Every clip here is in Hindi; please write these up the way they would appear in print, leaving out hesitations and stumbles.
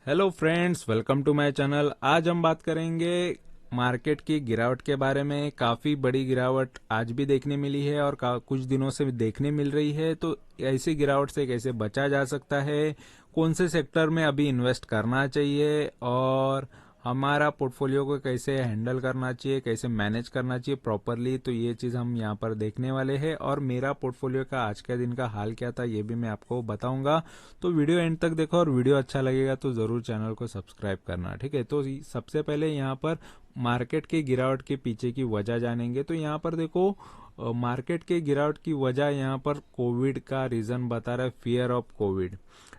Hello friends, welcome to my channel. आज हम बात करेंगे मार्केट की गिरावट के बारे में। काफ़ी बड़ी गिरावट आज भी देखने मिली है और कुछ दिनों से भी देखने मिल रही है। तो ऐसी गिरावट से कैसे बचा जा सकता है, कौन से सेक्टर में अभी इन्वेस्ट करना चाहिए और हमारा पोर्टफोलियो को कैसे हैंडल करना चाहिए, कैसे मैनेज करना चाहिए प्रॉपरली, तो ये चीज़ हम यहाँ पर देखने वाले हैं। और मेरा पोर्टफोलियो का आज के दिन का हाल क्या था ये भी मैं आपको बताऊंगा। तो वीडियो एंड तक देखो और वीडियो अच्छा लगेगा तो ज़रूर चैनल को सब्सक्राइब करना, ठीक है। तो सबसे पहले यहाँ पर मार्केट की गिरावट के पीछे की वजह जानेंगे। तो यहाँ पर देखो, मार्केट के गिरावट की वजह यहाँ पर कोविड का रीज़न बता रहा है, फियर ऑफ कोविड,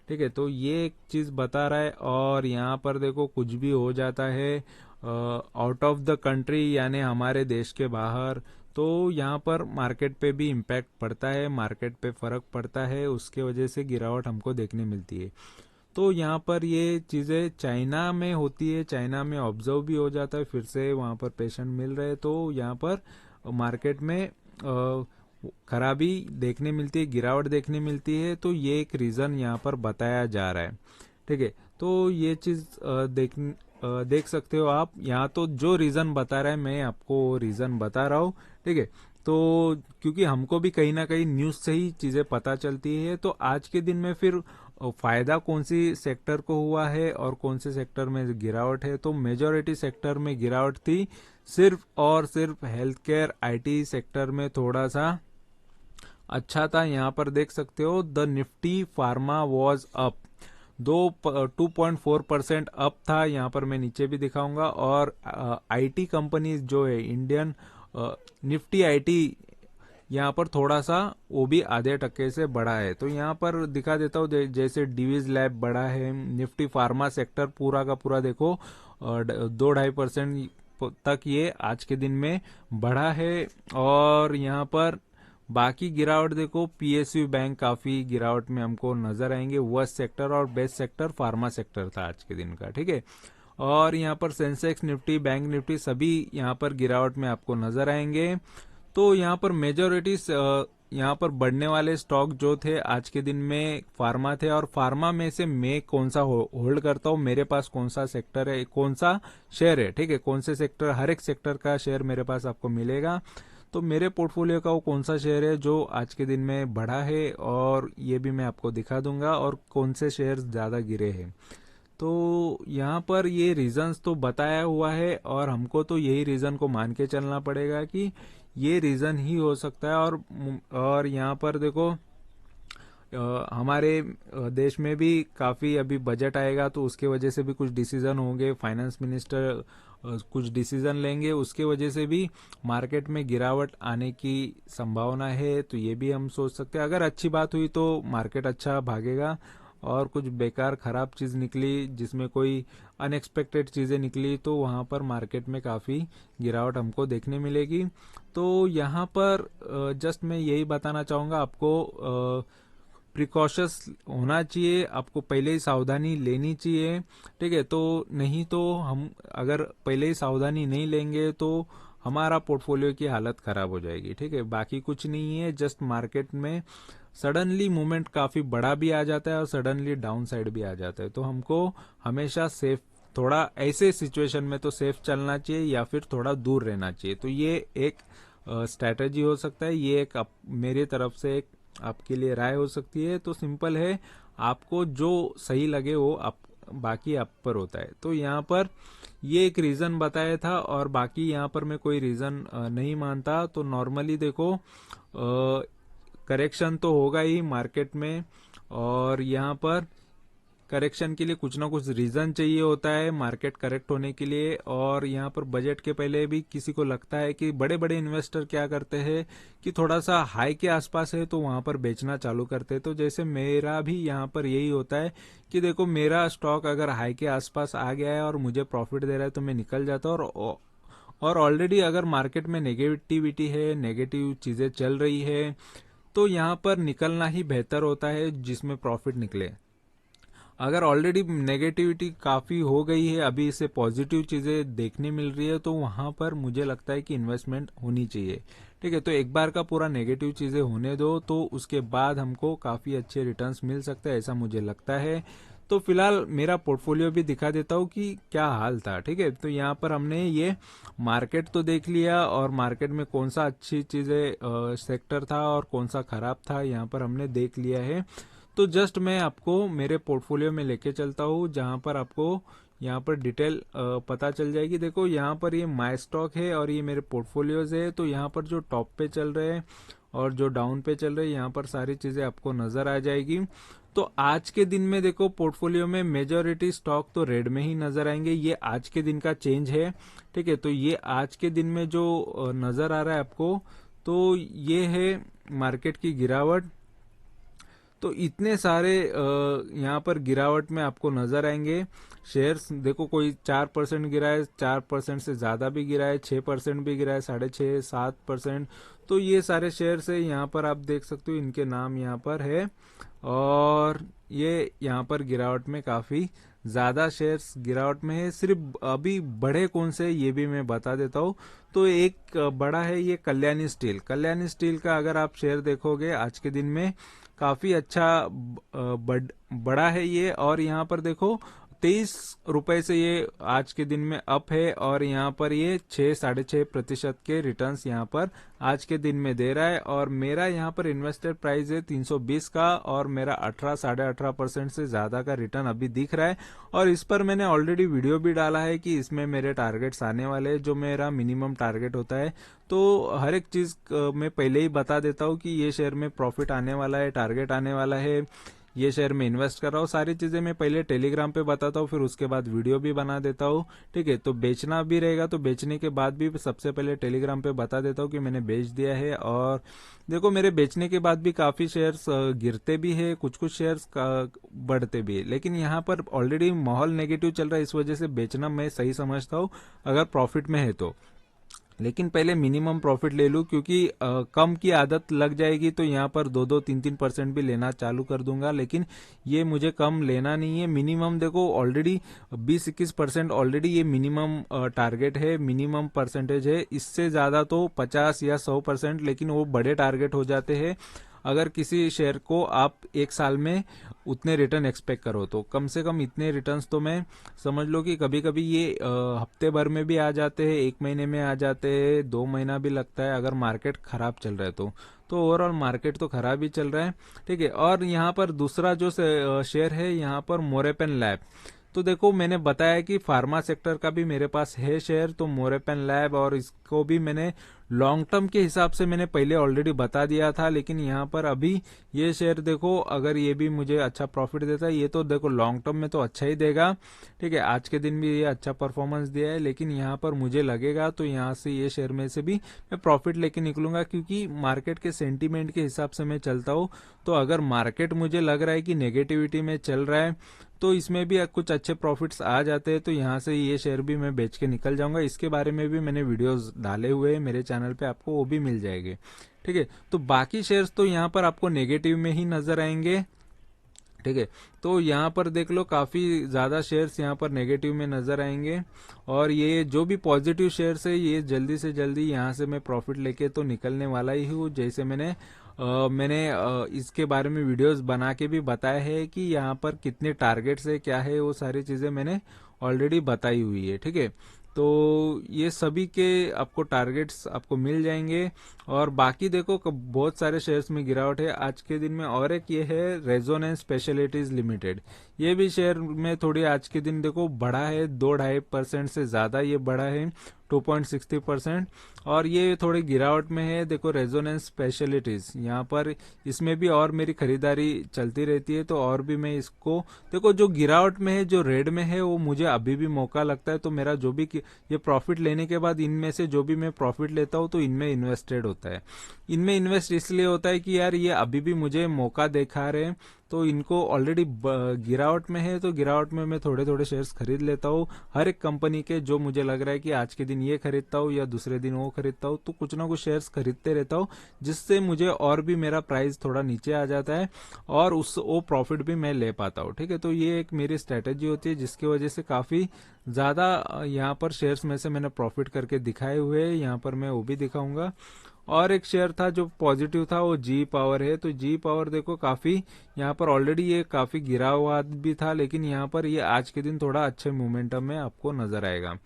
ठीक है। तो ये एक चीज़ बता रहा है। और यहाँ पर देखो, कुछ भी हो जाता है आउट ऑफ द कंट्री यानी हमारे देश के बाहर, तो यहाँ पर मार्केट पे भी इम्पैक्ट पड़ता है, मार्केट पे फर्क पड़ता है, उसके वजह से गिरावट हमको देखने मिलती है। तो यहाँ पर ये चीज़ें चाइना में होती है, चाइना में ऑब्जर्व भी हो जाता है, फिर से वहाँ पर पेशेंट मिल रहे हैं, तो यहाँ पर मार्केट में खराबी देखने मिलती है, गिरावट देखने मिलती है। तो ये एक रीज़न यहाँ पर बताया जा रहा है, ठीक है। तो ये चीज़ देख सकते हो आप यहाँ। तो जो रीज़न बता रहा है मैं आपको रीज़न बता रहा हूँ, ठीक है। तो क्योंकि हमको भी कहीं ना कहीं न्यूज़ से ही चीज़ें पता चलती है। तो आज के दिन में फिर फायदा कौन सी सेक्टर को हुआ है और कौन से सेक्टर में गिरावट है। तो मेजॉरिटी सेक्टर में गिरावट थी, सिर्फ और सिर्फ हेल्थ केयर आईटी सेक्टर में थोड़ा सा अच्छा था। यहाँ पर देख सकते हो the Nifty pharma was up, 2.4% up था। यहाँ पर मैं नीचे भी दिखाऊंगा। और आईटी कंपनीज जो है इंडियन निफ्टी आईटी, यहाँ पर थोड़ा सा वो भी आधे टक्के से बढ़ा है। तो यहाँ पर दिखा देता हूँ, जैसे डिवीज लैब बढ़ा है, निफ्टी फार्मा सेक्टर पूरा का पूरा देखो 2-2.5% तक ये आज के दिन में बढ़ा है। और यहाँ पर बाकी गिरावट देखो, पीएसयू बैंक काफी गिरावट में हमको नजर आएंगे। वर्स्ट सेक्टर और बेस्ट सेक्टर फार्मा सेक्टर था आज के दिन का, ठीक है। और यहाँ पर सेंसेक्स निफ्टी, बैंक निफ्टी सभी यहाँ पर गिरावट में आपको नजर आएंगे। तो यहाँ पर मेजोरिटी यहाँ पर बढ़ने वाले स्टॉक जो थे आज के दिन में फार्मा थे। और फार्मा में से मैं कौन सा होल्ड करता हूँ, मेरे पास कौन सा सेक्टर है, कौन सा शेयर है, ठीक है। कौन से सेक्टर, हर एक सेक्टर का शेयर मेरे पास आपको मिलेगा। तो मेरे पोर्टफोलियो का वो कौन सा शेयर है जो आज के दिन में बढ़ा है, और ये भी मैं आपको दिखा दूंगा, और कौन से शेयर ज़्यादा गिरे हैं। तो यहाँ पर ये रीजंस तो बताया हुआ है और हमको तो यही रीजन को मान के चलना पड़ेगा कि ये रीजन ही हो सकता है। और यहाँ पर देखो, हमारे देश में भी काफ़ी अभी बजट आएगा, तो उसके वजह से भी कुछ डिसीजन होंगे, फाइनेंस मिनिस्टर कुछ डिसीजन लेंगे, उसके वजह से भी मार्केट में गिरावट आने की संभावना है। तो ये भी हम सोच सकते हैं, अगर अच्छी बात हुई तो मार्केट अच्छा भागेगा, और कुछ बेकार खराब चीज़ निकली, जिसमें कोई अनएक्सपेक्टेड चीज़ें निकली, तो वहाँ पर मार्केट में काफ़ी गिरावट हमको देखने मिलेगी। तो यहाँ पर जस्ट मैं यही बताना चाहूँगा आपको, प्रिकॉशस होना चाहिए, आपको पहले ही सावधानी लेनी चाहिए, ठीक है। तो नहीं तो हम अगर पहले ही सावधानी नहीं लेंगे तो हमारा पोर्टफोलियो की हालत खराब हो जाएगी, ठीक है। बाकी कुछ नहीं है, जस्ट मार्केट में सडनली मूवमेंट काफ़ी बड़ा भी आ जाता है और सडनली डाउन साइड भी आ जाता है। तो हमको हमेशा सेफ, थोड़ा ऐसे सिचुएशन में तो सेफ चलना चाहिए या फिर थोड़ा दूर रहना चाहिए। तो ये एक स्ट्रैटेजी हो सकता है, ये एक मेरी तरफ से एक आपके लिए राय हो सकती है। तो सिंपल है, आपको जो सही लगे वो आप, बाकी आप पर होता है। तो यहाँ पर ये एक रीज़न बताया था, और बाकी यहाँ पर मैं कोई रीज़न नहीं मानता। तो नॉर्मली देखो, करेक्शन तो होगा ही मार्केट में, और यहाँ पर करेक्शन के लिए कुछ ना कुछ रीजन चाहिए होता है मार्केट करेक्ट होने के लिए। और यहाँ पर बजट के पहले भी किसी को लगता है कि बड़े बड़े इन्वेस्टर क्या करते हैं कि थोड़ा सा हाई के आसपास है तो वहां पर बेचना चालू करते हैं। तो जैसे मेरा भी यहाँ पर यही होता है कि देखो, मेरा स्टॉक अगर हाई के आसपास आ गया है और मुझे प्रॉफिट दे रहा है तो मैं निकल जाता हूँ। और ऑलरेडी अगर मार्केट में नेगेटिविटी है, नेगेटिव चीजें चल रही है, तो यहाँ पर निकलना ही बेहतर होता है जिसमें प्रॉफिट निकले। अगर ऑलरेडी नेगेटिविटी काफ़ी हो गई है, अभी इससे पॉजिटिव चीज़ें देखने मिल रही है, तो वहाँ पर मुझे लगता है कि इन्वेस्टमेंट होनी चाहिए, ठीक है। तो एक बार का पूरा नेगेटिव चीज़ें होने दो, तो उसके बाद हमको काफ़ी अच्छे रिटर्न्स मिल सकते हैं, ऐसा मुझे लगता है। तो फिलहाल मेरा पोर्टफोलियो भी दिखा देता हूँ कि क्या हाल था। ठीक है, तो यहाँ पर हमने ये मार्केट तो देख लिया और मार्केट में कौन सा अच्छी चीजें सेक्टर था और कौन सा खराब था यहाँ पर हमने देख लिया है। तो जस्ट मैं आपको मेरे पोर्टफोलियो में लेके चलता हूँ जहाँ पर आपको यहाँ पर डिटेल पता चल जाएगी। देखो यहाँ पर ये माई स्टॉक है और ये मेरे पोर्टफोलियोज है। तो यहाँ पर जो टॉप पे चल रहे हैं और जो डाउन पे चल रहे हैं यहाँ पर सारी चीजें आपको नजर आ जाएगी। तो आज के दिन में देखो पोर्टफोलियो में मेजोरिटी स्टॉक तो रेड में ही नजर आएंगे। ये आज के दिन का चेंज है। ठीक है, तो ये आज के दिन में जो नजर आ रहा है आपको, तो ये है मार्केट की गिरावट। तो इतने सारे यहाँ पर गिरावट में आपको नजर आएंगे शेयर्स। देखो कोई 4% गिरा है, 4% से ज्यादा भी गिरा है, 6% भी गिरा है, 6.5%, 7%। तो ये सारे शेयर्स है, यहाँ पर आप देख सकते हो, इनके नाम यहाँ पर है। और ये यहाँ पर गिरावट में काफी ज्यादा शेयर्स गिरावट में है। सिर्फ अभी बढ़े कौन से ये भी मैं बता देता हूँ। तो एक बड़ा है ये कल्याणी स्टील। कल्याणी स्टील का अगर आप शेयर देखोगे आज के दिन में काफी अच्छा बड़ा है ये। और यहाँ पर देखो 23 रुपए से ये आज के दिन में अप है और यहाँ पर ये 6-6.5% के रिटर्न्स यहाँ पर आज के दिन में दे रहा है। और मेरा यहाँ पर इन्वेस्टेड प्राइस है 320 का और मेरा 18-18.5% से ज्यादा का रिटर्न अभी दिख रहा है। और इस पर मैंने ऑलरेडी वीडियो भी डाला है कि इसमें मेरे टारगेट्स आने वाले हैं, जो मेरा मिनिमम टारगेट होता है। तो हर एक चीज मैं पहले ही बता देता हूँ कि ये शेयर में प्रॉफिट आने वाला है, टारगेट आने वाला है, ये शेयर में इन्वेस्ट कर रहा हूँ। सारी चीजें मैं पहले टेलीग्राम पे बताता हूँ, फिर उसके बाद वीडियो भी बना देता हूँ। ठीक है, तो बेचना भी रहेगा तो बेचने के बाद भी सबसे पहले टेलीग्राम पे बता देता हूँ कि मैंने बेच दिया है। और देखो मेरे बेचने के बाद भी काफी शेयर्स गिरते भी है, कुछ कुछ शेयर्स बढ़ते भी है, लेकिन यहाँ पर ऑलरेडी माहौल नेगेटिव चल रहा है, इस वजह से बेचना मैं सही समझता हूँ अगर प्रॉफिट में है तो। लेकिन पहले मिनिमम प्रॉफिट ले लूं, क्योंकि कम की आदत लग जाएगी तो यहाँ पर 2-3% भी लेना चालू कर दूंगा। लेकिन ये मुझे कम लेना नहीं है। मिनिमम देखो ऑलरेडी 20-21% ऑलरेडी ये मिनिमम टारगेट है, मिनिमम परसेंटेज है। इससे ज्यादा तो 50 या 100%, लेकिन वो बड़े टारगेट हो जाते हैं। अगर किसी शेयर को आप एक साल में उतने रिटर्न एक्सपेक्ट करो तो कम से कम इतने रिटर्न्स तो मैं समझ लो कि कभी कभी ये हफ्ते भर में भी आ जाते हैं, 1 महीने में आ जाते हैं, 2 महीना भी लगता है अगर मार्केट खराब चल रहा है तो ओवरऑल मार्केट तो खराब ही चल रहा है। ठीक है, और यहाँ पर दूसरा जो शेयर है यहाँ पर मोरेपेन लैब। तो देखो मैंने बताया कि फार्मा सेक्टर का भी मेरे पास है शेयर, तो मोरेपेन लैब, और इसको भी मैंने लॉन्ग टर्म के हिसाब से मैंने पहले ऑलरेडी बता दिया था। लेकिन यहाँ पर अभी ये शेयर देखो, अगर ये भी मुझे अच्छा प्रॉफिट देता है, ये तो देखो लॉन्ग टर्म में तो अच्छा ही देगा। ठीक है, आज के दिन भी ये अच्छा परफॉर्मेंस दिया है, लेकिन यहाँ पर मुझे लगेगा तो यहाँ से ये शेयर में से भी मैं प्रॉफिट लेके निकलूंगा, क्योंकि मार्केट के सेंटीमेंट के हिसाब से मैं चलता हूँ। तो अगर मार्केट मुझे लग रहा है कि नेगेटिविटी में चल रहा है तो इसमें भी कुछ अच्छे प्रॉफिट्स आ जाते हैं, तो यहाँ से ये शेयर भी मैं बेच के निकल जाऊंगा। इसके बारे में भी मैंने वीडियोस डाले हुए हैं मेरे चैनल पे, आपको वो भी मिल जाएंगे। ठीक है, तो बाकी शेयर्स तो यहाँ पर आपको नेगेटिव में ही नजर आएंगे। ठीक है, तो यहाँ पर देख लो काफी ज्यादा शेयर्स यहाँ पर नेगेटिव में नजर आएंगे। और ये जो भी पॉजिटिव शेयर्स है ये जल्दी से जल्दी यहाँ से मैं प्रॉफिट लेके तो निकलने वाला ही हूँ। जैसे मैंने इसके बारे में वीडियोस बना के भी बताया है कि यहाँ पर कितने टारगेट्स है, क्या है, वो सारी चीजें मैंने ऑलरेडी बताई हुई है। ठीक है, तो ये सभी के आपको टारगेट्स आपको मिल जाएंगे। और बाकी देखो बहुत सारे शेयर्स में गिरावट है आज के दिन में। और एक ये है रेजोनेंस स्पेशलिटीज लिमिटेड, ये भी शेयर में थोड़ी आज के दिन देखो बढ़ा है, 2-2.5% से ज्यादा ये बढ़ा है, 2.60%। और ये थोड़ी गिरावट में है। देखो रेजोनेंस स्पेशलिटीज यहाँ पर, इसमें भी और मेरी खरीदारी चलती रहती है, तो और भी मैं इसको देखो जो गिरावट में है, जो रेड में है, वो मुझे अभी भी मौका लगता है। तो मेरा जो भी ये प्रॉफिट लेने के बाद इनमें से जो भी मैं प्रॉफिट लेता हूँ तो इनमें इन्वेस्टेड होता है। इनमें इन्वेस्ट इसलिए होता है कि यार ये अभी भी मुझे मौका दिखा रहे हैं, तो इनको ऑलरेडी गिरावट में है तो गिरावट में मैं थोड़े थोड़े शेयर्स खरीद लेता हूँ हर एक कंपनी के, जो मुझे लग रहा है कि आज के दिन ये खरीदता हूँ या दूसरे दिन वो खरीदता हूँ। तो कुछ ना कुछ शेयर्स खरीदते रहता हूँ, जिससे मुझे और भी मेरा प्राइस थोड़ा नीचे आ जाता है और वो प्रॉफिट भी मैं ले पाता हूँ। ठीक है, तो ये एक मेरी स्ट्रेटेजी होती है, जिसकी वजह से काफी ज्यादा यहाँ पर शेयर्स में से मैंने प्रॉफिट करके दिखाए हुए हैं। यहाँ पर मैं वो भी दिखाऊंगा। और एक शेयर था जो पॉजिटिव था, वो जी पावर है। तो जी पावर देखो काफी यहाँ पर ऑलरेडी ये काफी गिरा हुआ भी था, लेकिन यहाँ पर ये आज के दिन थोड़ा अच्छे मोमेंटम में आपको नजर आएगा।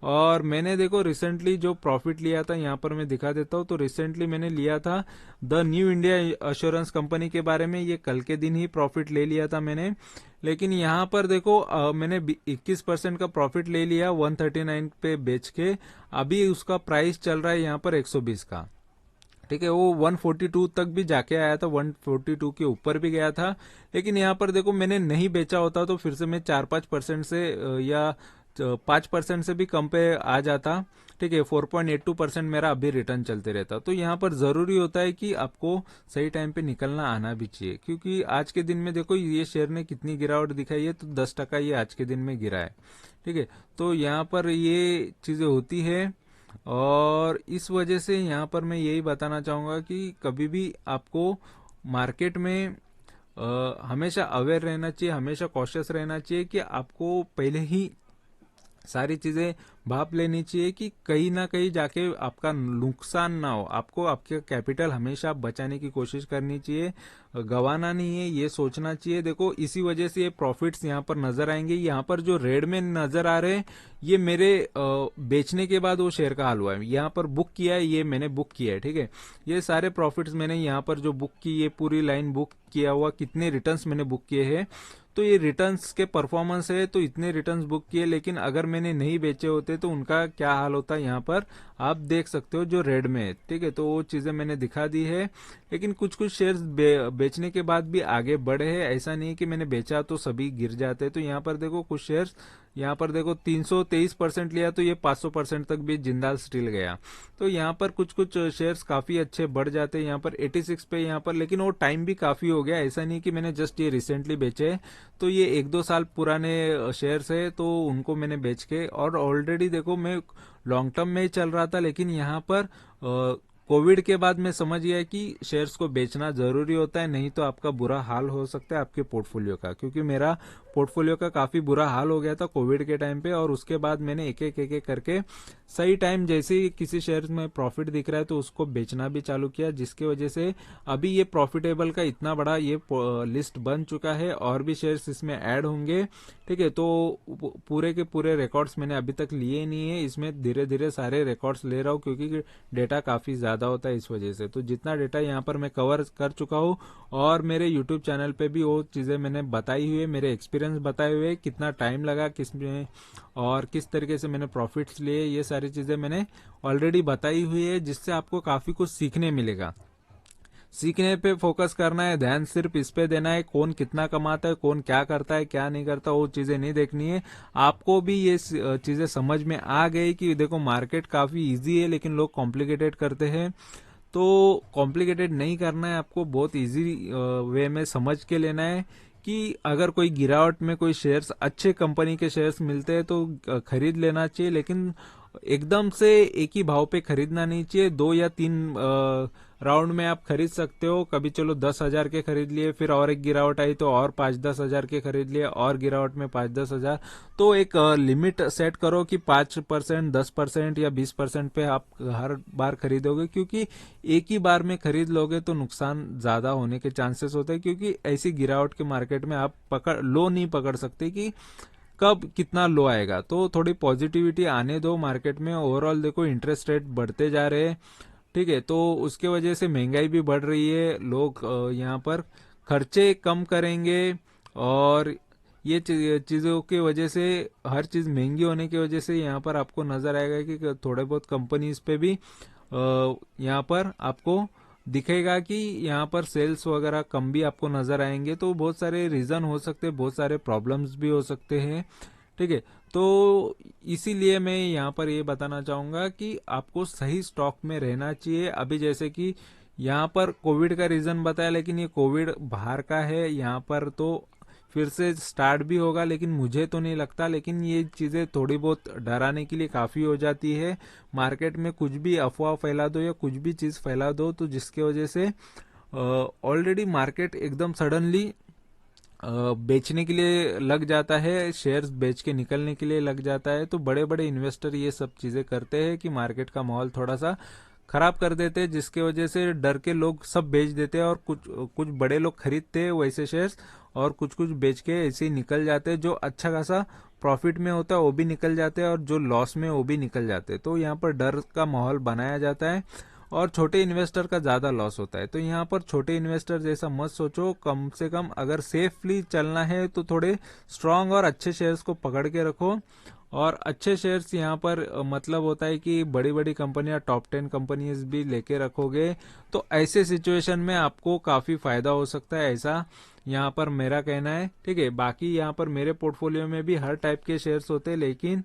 और मैंने देखो रिसेंटली जो प्रॉफिट लिया था, यहाँ पर मैं दिखा देता हूँ। तो रिसेंटली मैंने लिया था the new India assurance company के बारे में, ये कल के दिन ही प्रॉफिट ले लिया था मैंने। लेकिन यहाँ पर देखो मैंने 21% का प्रॉफिट ले लिया 139 पे बेच के। अभी उसका प्राइस चल रहा है यहाँ पर 120 का। ठीक है, वो 142 तक भी जाके आया था, 142 के ऊपर भी गया था। लेकिन यहाँ पर देखो मैंने नहीं बेचा होता तो फिर से मैं 4-5% से या 5% से भी कम पे आ जाता। ठीक है, 4.82% मेरा अभी रिटर्न चलते रहता। तो यहाँ पर जरूरी होता है कि आपको सही टाइम पे निकलना आना भी चाहिए, क्योंकि आज के दिन में देखो ये शेयर ने कितनी गिरावट दिखाई है, तो 10% ये आज के दिन में गिरा है। ठीक है, तो यहाँ पर ये चीजें होती है। और इस वजह से यहाँ पर मैं यही बताना चाहूंगा कि कभी भी आपको मार्केट में हमेशा अवेयर रहना चाहिए, हमेशा कॉशियस रहना चाहिए कि आपको पहले ही सारी चीजें भाप लेनी चाहिए कि कहीं ना कहीं जाके आपका नुकसान ना हो। आपको आपके कैपिटल हमेशा बचाने की कोशिश करनी चाहिए, गवाना नहीं है, ये सोचना चाहिए। देखो इसी वजह से ये प्रॉफिट्स यहाँ पर नजर आएंगे। यहाँ पर जो रेड में नजर आ रहे हैं, ये मेरे बेचने के बाद वो शेयर का हाल हुआ है। यहाँ पर बुक किया है, ये मैंने बुक किया है। ठीक है, ये सारे प्रॉफिट्स मैंने यहाँ पर जो बुक की, ये पूरी लाइन बुक किया हुआ, कितने रिटर्न्स मैंने बुक किए हैं। तो ये रिटर्न्स के परफॉर्मेंस है, तो इतने रिटर्न्स बुक किए। लेकिन अगर मैंने नहीं बेचे होते तो उनका क्या हाल होता है, यहाँ पर आप देख सकते हो जो रेड में है। ठीक है, तो वो चीजें मैंने दिखा दी है। लेकिन कुछ कुछ शेयर्स बेचने के बाद भी आगे बढ़े हैं। ऐसा नहीं है कि मैंने बेचा तो सभी गिर जाते हैं। तो यहाँ पर देखो कुछ शेयर्स, यहाँ पर देखो 323% लिया तो ये 500% तक भी जिंदाल स्टील गया। तो यहाँ पर कुछ कुछ शेयर्स काफी अच्छे बढ़ जाते हैं। यहाँ पर 86 पे यहाँ पर, लेकिन वो टाइम भी काफी हो गया। ऐसा नहीं कि मैंने जस्ट ये रिसेंटली बेचे हैं। तो ये 1-2 साल पुराने शेयर्स है, तो उनको मैंने बेच के, और ऑलरेडी देखो मैं लॉन्ग टर्म में ही चल रहा था। लेकिन यहाँ पर कोविड के बाद मैं समझ गया कि शेयर्स को बेचना जरूरी होता है, नहीं तो आपका बुरा हाल हो सकता है आपके पोर्टफोलियो का। क्योंकि मेरा पोर्टफोलियो का काफी बुरा हाल हो गया था कोविड के टाइम पे, और उसके बाद मैंने एक एक करके सही टाइम जैसे ही किसी शेयर में प्रॉफिट दिख रहा है तो उसको बेचना भी चालू किया, जिसकी वजह से अभी ये प्रॉफिटेबल का इतना बड़ा ये लिस्ट बन चुका है, और भी शेयर्स इसमें ऐड होंगे। ठीक है, तो पूरे के पूरे रिकॉर्ड्स मैंने अभी तक लिए नहीं है, इसमें धीरे धीरे सारे रिकॉर्ड्स ले रहा हूँ, क्योंकि डेटा काफी ज्यादा होता है इस वजह से। तो जितना डेटा यहाँ पर मैं कवर कर चुका हूँ, और मेरे यूट्यूब चैनल पे भी वो चीजें मैंने बताई हुई है, मेरे एक्सपीरियंस बताए हुए, कितना टाइम लगा किस में और किस तरीके से मैंने प्रॉफिट्स लिए, ये सारी चीजें मैंने ऑलरेडी बताई हुई है, जिससे आपको काफी कुछ सीखने मिलेगा। सीखने पे फोकस करना है, ध्यान सिर्फ इस पे देना है, कौन कितना कमाता है, कौन क्या करता है क्या नहीं करता, वो चीजें नहीं देखनी है। आपको भी ये चीजें समझ में आ गई कि देखो मार्केट काफी इजी है, लेकिन लोग कॉम्प्लिकेटेड करते हैं। तो कॉम्प्लिकेटेड नहीं करना है, आपको बहुत इजी वे में समझ के लेना है कि अगर कोई गिरावट में कोई शेयर्स, अच्छे कंपनी के शेयर्स मिलते हैं तो खरीद लेना चाहिए। लेकिन एकदम से एक ही भाव पे खरीदना नहीं चाहिए। 2 या 3 राउंड में आप खरीद सकते हो। कभी चलो 10,000 के खरीद लिए, फिर और एक गिरावट आई तो और 5-10 हजार के खरीद लिए, और गिरावट में 5-10 हजार। तो एक लिमिट सेट करो कि 5%, 10% या 20% पे आप हर बार खरीदोगे, क्योंकि एक ही बार में खरीद लोगे तो नुकसान ज्यादा होने के चांसेस होते हैं। क्योंकि ऐसी गिरावट के मार्केट में आप लो नहीं पकड़ सकते कि कब कितना लो आएगा। तो थोड़ी पॉजिटिविटी आने दो मार्केट में। ओवरऑल देखो इंटरेस्ट रेट बढ़ते जा रहे हैं। ठीक है, तो उसके वजह से महंगाई भी बढ़ रही है। लोग यहाँ पर खर्चे कम करेंगे, और ये चीजों की वजह से, हर चीज महंगी होने की वजह से यहाँ पर आपको नजर आएगा कि थोड़े बहुत कंपनीज पे भी यहाँ पर आपको दिखेगा कि यहाँ पर सेल्स वगैरह कम भी आपको नजर आएंगे। तो बहुत सारे रीजन हो सकते हैं, बहुत सारे प्रॉब्लम्स भी हो सकते हैं। ठीक है, तो इसीलिए मैं यहाँ पर ये बताना चाहूंगा कि आपको सही स्टॉक में रहना चाहिए। अभी जैसे कि यहाँ पर कोविड का रीजन बताया, लेकिन ये कोविड बाहर का है, यहाँ पर तो फिर से स्टार्ट भी होगा, लेकिन मुझे तो नहीं लगता। लेकिन ये चीजें थोड़ी बहुत डराने के लिए काफी हो जाती है। मार्केट में कुछ भी अफवाह फैला दो या कुछ भी चीज फैला दो, तो जिसके वजह से ऑलरेडी मार्केट एकदम सडनली बेचने के लिए लग जाता है, शेयर्स बेच के निकलने के लिए लग जाता है। तो बड़े बड़े इन्वेस्टर ये सब चीजें करते हैं कि मार्केट का माहौल थोड़ा सा खराब कर देते हैं, जिसके वजह से डर के लोग सब बेच देते हैं और कुछ कुछ बड़े लोग खरीदते हैं वैसे शेयर्स और कुछ कुछ बेच के ऐसे ही निकल जाते हैं। जो अच्छा खासा प्रॉफिट में होता है वो भी निकल जाते हैं और जो लॉस में वो भी निकल जाते हैं। तो यहाँ पर डर का माहौल बनाया जाता है और छोटे इन्वेस्टर का ज्यादा लॉस होता है। तो यहाँ पर छोटे इन्वेस्टर जैसा मत सोचो, कम से कम अगर सेफली चलना है तो थोड़े स्ट्रांग और अच्छे शेयर्स को पकड़ के रखो। और अच्छे शेयर्स यहाँ पर मतलब होता है कि बड़ी बड़ी कंपनियां, टॉप 10 कंपनीज भी लेके रखोगे तो ऐसे सिचुएशन में आपको काफी फायदा हो सकता है, ऐसा यहाँ पर मेरा कहना है। ठीक है, बाकी यहाँ पर मेरे पोर्टफोलियो में भी हर टाइप के शेयर्स होते हैं, लेकिन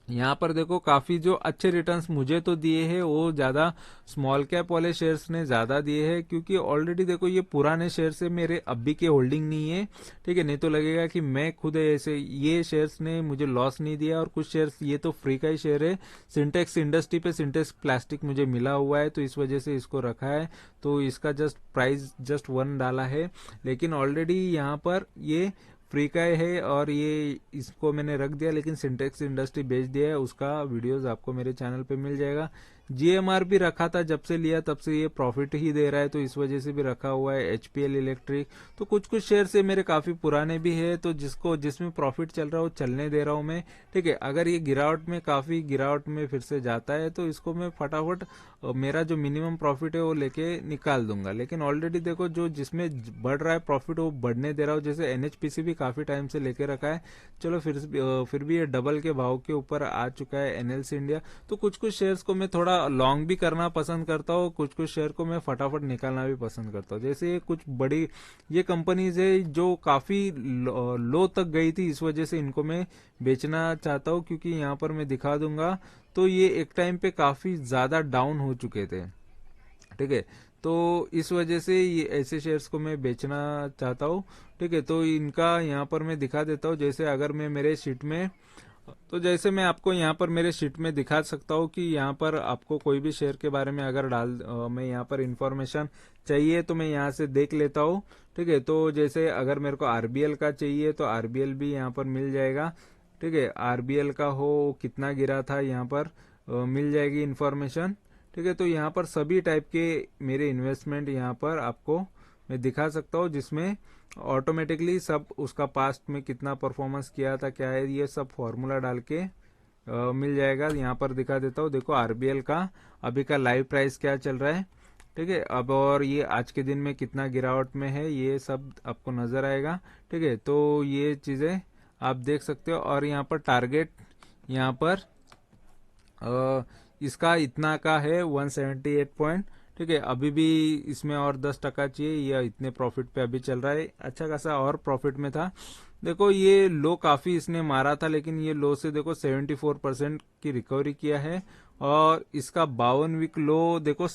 यहाँ पर देखो काफी जो अच्छे रिटर्न्स मुझे तो दिए हैं वो ज्यादा स्मॉल कैप वाले शेयर्स ने ज्यादा दिए हैं, क्योंकि ऑलरेडी देखो ये पुराने शेयर्स है, मेरे अभी के होल्डिंग नहीं है। ठीक है, नहीं तो लगेगा कि मैं खुद ऐसे, ये शेयर्स ने मुझे लॉस नहीं दिया। और कुछ शेयर्स ये तो फ्री का ही शेयर है, सिंटेक्स इंडस्ट्री पे सिंटेक्स प्लास्टिक मुझे मिला हुआ है तो इस वजह से इसको रखा है। तो इसका जस्ट प्राइस जस्ट 1 डाला है, लेकिन ऑलरेडी यहाँ पर ये फ्री का है और ये इसको मैंने रख दिया, लेकिन सिंटेक्स इंडस्ट्री बेच दिया है। उसका वीडियोस आपको मेरे चैनल पे मिल जाएगा। जीएमआर भी रखा था, जब से लिया तब से ये प्रॉफिट ही दे रहा है तो इस वजह से भी रखा हुआ है। एचपीएल इलेक्ट्रिक, तो कुछ कुछ शेयर से मेरे काफी पुराने भी है, तो जिसमें प्रॉफिट चल रहा हो चलने दे रहा हूं मैं। ठीक है, अगर ये गिरावट में, काफी गिरावट में फिर से जाता है तो इसको मैं फटाफट मेरा जो मिनिमम प्रॉफिट है वो लेके निकाल दूंगा। लेकिन ऑलरेडी देखो जो जिसमें बढ़ रहा है प्रॉफिट वो बढ़ने दे रहा हूँ। जैसे एनएचपीसी भी काफी टाइम से लेके रखा है, चलो फिर भी ये डबल के भाव के ऊपर आ चुका है एनएलसी इंडिया। तो कुछ कुछ शेयर्स को मैं थोड़ा लॉन्ग भी करना पसंद करता हूँ, कुछ कुछ शेयर को मैं फटाफट निकालना भी पसंद करता हूँ। जैसे कुछ बड़ी ये कंपनीज है जो काफी लो तक गई थी, इस वजह से इनको मैं बेचना चाहता हूँ, क्योंकि यहाँ पर मैं दिखा दूंगा तो ये एक टाइम पे काफी ज्यादा डाउन हो चुके थे। ठीक है, तो इस वजह से ये ऐसे शेयर्स को मैं बेचना चाहता हूँ। ठीक है, तो इनका यहाँ पर मैं दिखा देता हूँ। जैसे अगर मैं मेरे शीट में, तो जैसे मैं आपको यहाँ पर मेरे शीट में दिखा सकता हूँ कि यहाँ पर आपको कोई भी शेयर के बारे में अगर मैं यहाँ पर इंफॉर्मेशन चाहिए तो मैं यहाँ से देख लेता हूँ। ठीक है, तो जैसे अगर मेरे को आरबीएल का चाहिए तो आरबीएल भी यहाँ पर मिल जाएगा। ठीक है, आरबीएल का हो कितना गिरा था यहाँ पर मिल जाएगी इंफॉर्मेशन। ठीक है, तो यहाँ पर सभी टाइप के मेरे इन्वेस्टमेंट यहाँ पर आपको मैं दिखा सकता हूँ, जिसमें ऑटोमेटिकली सब उसका पास्ट में कितना परफॉर्मेंस किया था, क्या है, ये सब फॉर्मूला डाल के मिल जाएगा। यहाँ पर दिखा देता हूँ, देखो आरबीएल का अभी का लाइव प्राइस क्या चल रहा है। ठीक है, अब और ये आज के दिन में कितना गिरावट में है ये सब आपको नजर आएगा। ठीक है, तो ये चीजें आप देख सकते हो। और यहाँ पर टारगेट यहाँ पर इसका इतना का है 178 पॉइंट। ठीक है, अभी भी इसमें और 10% चाहिए, यह इतने प्रॉफिट पे अभी चल रहा है, अच्छा खासा और प्रॉफिट में था। देखो ये लो काफी इसने मारा था, लेकिन ये लो से देखो 74% की रिकवरी किया है। और इसका 52 वीक लो देखो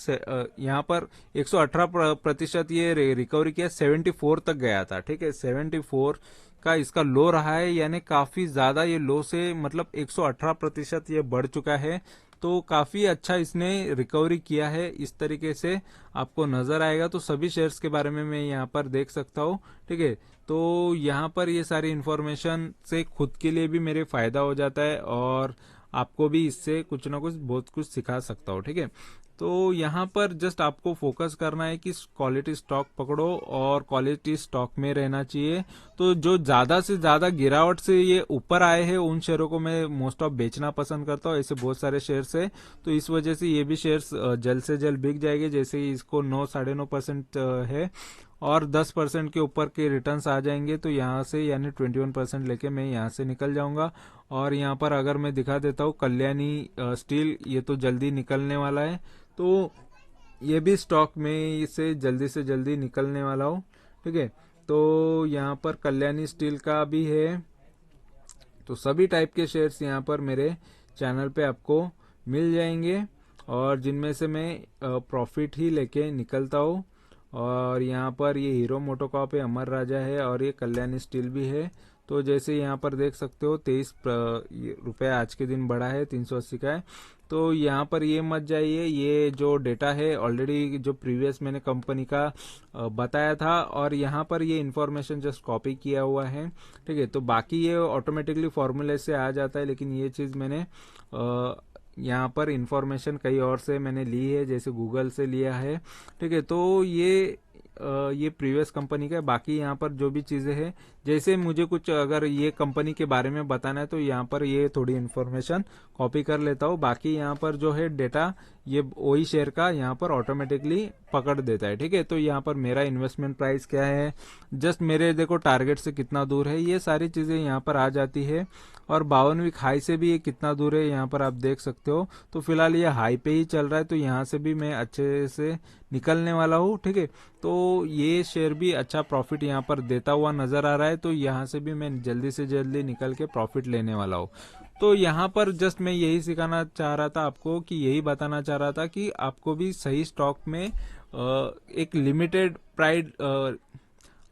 यहाँ पर 118% ये रिकवरी किया, 74 तक गया था। ठीक है, 74 का इसका लो रहा है, यानी काफी ज्यादा ये लो से मतलब 118% ये बढ़ चुका है। तो काफी अच्छा इसने रिकवरी किया है, इस तरीके से आपको नजर आएगा। तो सभी शेयर्स के बारे में मैं यहाँ पर देख सकता हूँ। ठीक है, तो यहाँ पर ये सारी इंफॉर्मेशन से खुद के लिए भी मेरे फायदा हो जाता है और आपको भी इससे कुछ ना कुछ बहुत कुछ सिखा सकता हूँ। ठीक है, तो यहाँ पर जस्ट आपको फोकस करना है कि क्वालिटी स्टॉक पकड़ो और क्वालिटी स्टॉक में रहना चाहिए। तो जो ज्यादा से ज्यादा गिरावट से ये ऊपर आए हैं उन शेयरों को मैं मोस्ट ऑफ बेचना पसंद करता हूँ। ऐसे बहुत सारे शेयर्स है, तो इस वजह से ये भी शेयर्स जल्द से जल्द बिक जाएंगे। जैसे ही इसको 9-9.5% है और 10% के ऊपर के रिटर्न्स आ जाएंगे तो यहाँ से यानी 21% लेके मैं यहाँ से निकल जाऊंगा। और यहाँ पर अगर मैं दिखा देता हूँ कल्याणी स्टील, ये तो जल्दी निकलने वाला है, तो ये भी स्टॉक में इसे जल्दी से जल्दी निकलने वाला हूँ। ठीक है, तो यहाँ पर कल्याणी स्टील का भी है। तो सभी टाइप के शेयर्स यहाँ पर मेरे चैनल पे आपको मिल जाएंगे और जिनमें से मैं प्रॉफिट ही लेके निकलता हूँ। और यहाँ पर ये हीरो मोटोकॉर्प है, अमर राजा है और ये कल्याणी स्टील भी है। तो जैसे यहाँ पर देख सकते हो 23 रुपया आज के दिन बढ़ा है, 380 का है। तो यहाँ पर ये मत जाइए, ये जो डेटा है ऑलरेडी जो प्रीवियस मैंने कंपनी का बताया था और यहाँ पर ये इन्फॉर्मेशन जस्ट कॉपी किया हुआ है। ठीक है, तो बाकी ये ऑटोमेटिकली फॉर्मूले से आ जाता है, लेकिन ये चीज मैंने यहाँ पर इंफॉर्मेशन कहीं और से मैंने ली है, जैसे गूगल से लिया है। ठीक है, तो ये प्रीवियस कंपनी का है। बाकी यहाँ पर जो भी चीजें हैं, जैसे मुझे कुछ अगर ये कंपनी के बारे में बताना है तो यहाँ पर ये थोड़ी इन्फॉर्मेशन कॉपी कर लेता हूँ। बाकी यहाँ पर जो है डेटा ये वही शेयर का यहाँ पर ऑटोमेटिकली पकड़ देता है। ठीक है, तो यहाँ पर मेरा इन्वेस्टमेंट प्राइस क्या है, जस्ट मेरे देखो टारगेट से कितना दूर है, ये सारी चीजें यहाँ पर आ जाती है। और 52वीं हाई से भी ये कितना दूर है यहाँ पर आप देख सकते हो। तो फिलहाल ये हाई पे ही चल रहा है, तो यहाँ से भी मैं अच्छे से निकलने वाला हूँ। ठीक है, तो ये शेयर भी अच्छा प्रॉफिट यहाँ पर देता हुआ नजर आ रहा है, तो यहाँ से भी मैं जल्दी से जल्दी निकल के प्रॉफिट लेने वाला हूँ। तो यहाँ पर जस्ट मैं यही सिखाना चाह रहा था आपको, कि यही बताना चाह रहा था कि आपको भी सही स्टॉक में एक लिमिटेड प्राइड,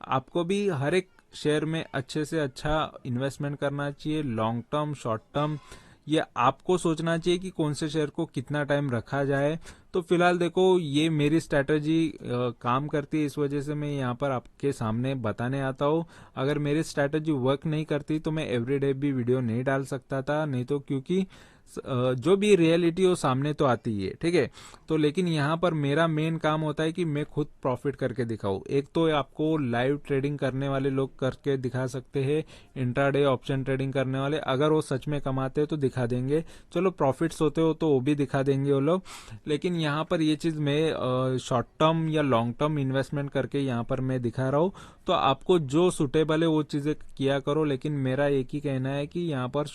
आपको भी हर एक शेयर में अच्छे से अच्छा इन्वेस्टमेंट करना चाहिए, लॉन्ग टर्म शॉर्ट टर्म। ये आपको सोचना चाहिए कि कौन से शेयर को कितना टाइम रखा जाए। तो फिलहाल देखो ये मेरी स्ट्रैटेजी काम करती है, इस वजह से मैं यहाँ पर आपके सामने बताने आता हूँ। अगर मेरी स्ट्रैटेजी वर्क नहीं करती तो मैं एवरीडे भी वीडियो नहीं डाल सकता था, नहीं तो क्योंकि जो भी रियलिटी हो सामने तो आती ही है। ठीक है, तो लेकिन यहाँ पर मेरा मेन काम होता है कि मैं खुद प्रॉफिट करके दिखाऊं। एक तो आपको लाइव ट्रेडिंग करने वाले लोग करके दिखा सकते हैं, इंट्राडे ऑप्शन ट्रेडिंग करने वाले, अगर वो सच में कमाते हैं तो दिखा देंगे, चलो प्रॉफिट्स होते हो तो वो भी दिखा देंगे वो लोग। लेकिन यहाँ पर ये चीज मैं शॉर्ट टर्म या लॉन्ग टर्म इन्वेस्टमेंट करके यहाँ पर मैं दिखा रहा हूँ। तो आपको जो सुटेबल है वो चीजें किया करो, लेकिन मेरा एक ही कहना है कि यहाँ पर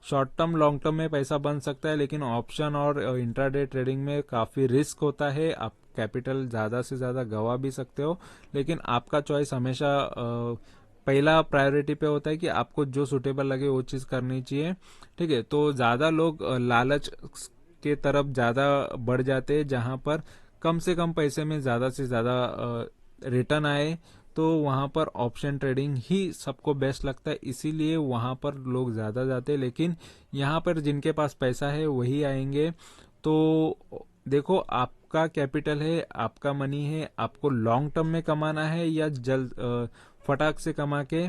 शॉर्ट टर्म लॉन्ग टर्म में पैसा बन सकता है, लेकिन ऑप्शन और इंट्राडे ट्रेडिंग में काफी रिस्क होता है, आप कैपिटल ज्यादा से ज्यादा गवा भी सकते हो। लेकिन आपका चॉइस हमेशा पहला प्रायोरिटी पे होता है कि आपको जो सुटेबल लगे वो चीज करनी चाहिए। ठीक है, तो ज्यादा लोग लालच के तरफ ज्यादा बढ़ जाते हैं, जहां पर कम से कम पैसे में ज्यादा से ज्यादा रिटर्न आए, तो वहां पर ऑप्शन ट्रेडिंग ही सबको बेस्ट लगता है, इसीलिए वहां पर लोग ज्यादा जाते हैं। लेकिन यहाँ पर जिनके पास पैसा है वही आएंगे। तो देखो आपका कैपिटल है, आपका मनी है, आपको लॉन्ग टर्म में कमाना है या जल्द फटाक से कमा के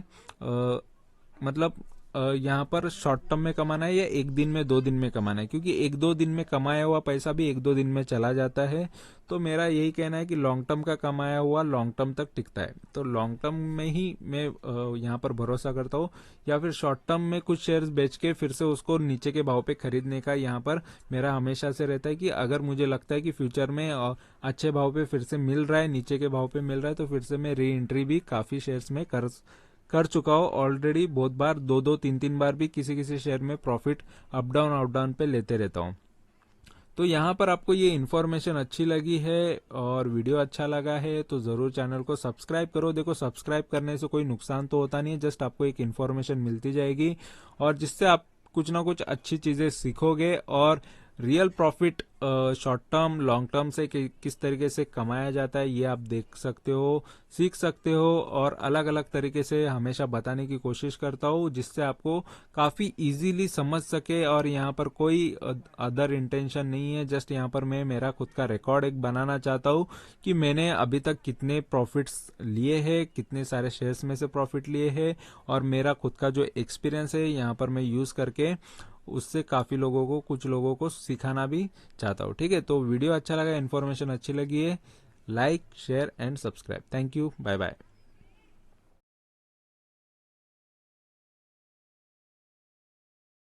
मतलब यहाँ पर शॉर्ट टर्म में कमाना है या एक दिन में 2 दिन में कमाना है, क्योंकि 1-2 दिन में कमाया हुआ पैसा भी 1-2 दिन में चला जाता है। तो मेरा यही कहना है कि लॉन्ग टर्म का कमाया हुआ लॉन्ग टर्म तक टिकता है, तो लॉन्ग टर्म में ही मैं यहाँ पर भरोसा करता हूँ। या फिर शॉर्ट टर्म में कुछ शेयर्स बेच के फिर से उसको नीचे के भाव पे खरीदने का यहाँ पर मेरा हमेशा से रहता है, कि अगर मुझे लगता है कि फ्यूचर में अच्छे भाव पे फिर से मिल रहा है, नीचे के भाव पे मिल रहा है, तो फिर से मैं री एंट्री भी काफी शेयर्स में कर चुका हूँ ऑलरेडी बहुत बार, 2-3 बार भी किसी किसी शेयर में प्रॉफिट अप डाउन पे लेते रहता हूँ। तो यहाँ पर आपको ये इन्फॉर्मेशन अच्छी लगी है और वीडियो अच्छा लगा है तो जरूर चैनल को सब्सक्राइब करो। देखो सब्सक्राइब करने से कोई नुकसान तो होता नहीं है, जस्ट आपको एक इन्फॉर्मेशन मिलती जाएगी और जिससे आप कुछ ना कुछ अच्छी चीजें सीखोगे और real profit short term long term से किस तरीके से कमाया जाता है ये आप देख सकते हो, सीख सकते हो। और अलग अलग तरीके से हमेशा बताने की कोशिश करता हूँ, जिससे आपको काफी इजीली समझ सके। और यहाँ पर कोई अदर इंटेंशन नहीं है, जस्ट यहाँ पर मैं मेरा खुद का रिकॉर्ड एक बनाना चाहता हूँ कि मैंने अभी तक कितने प्रॉफिट्स लिए हैं, कितने सारे शेयर्स में से प्रॉफिट लिए हैं, और मेरा खुद का जो एक्सपीरियंस है यहाँ पर मैं यूज करके उससे काफी लोगों को कुछ लोगों को सिखाना भी चाहता हूँ। ठीक है, तो वीडियो अच्छा लगा, इन्फॉर्मेशन अच्छी लगी है, like share and subscribe. Thank you, bye bye.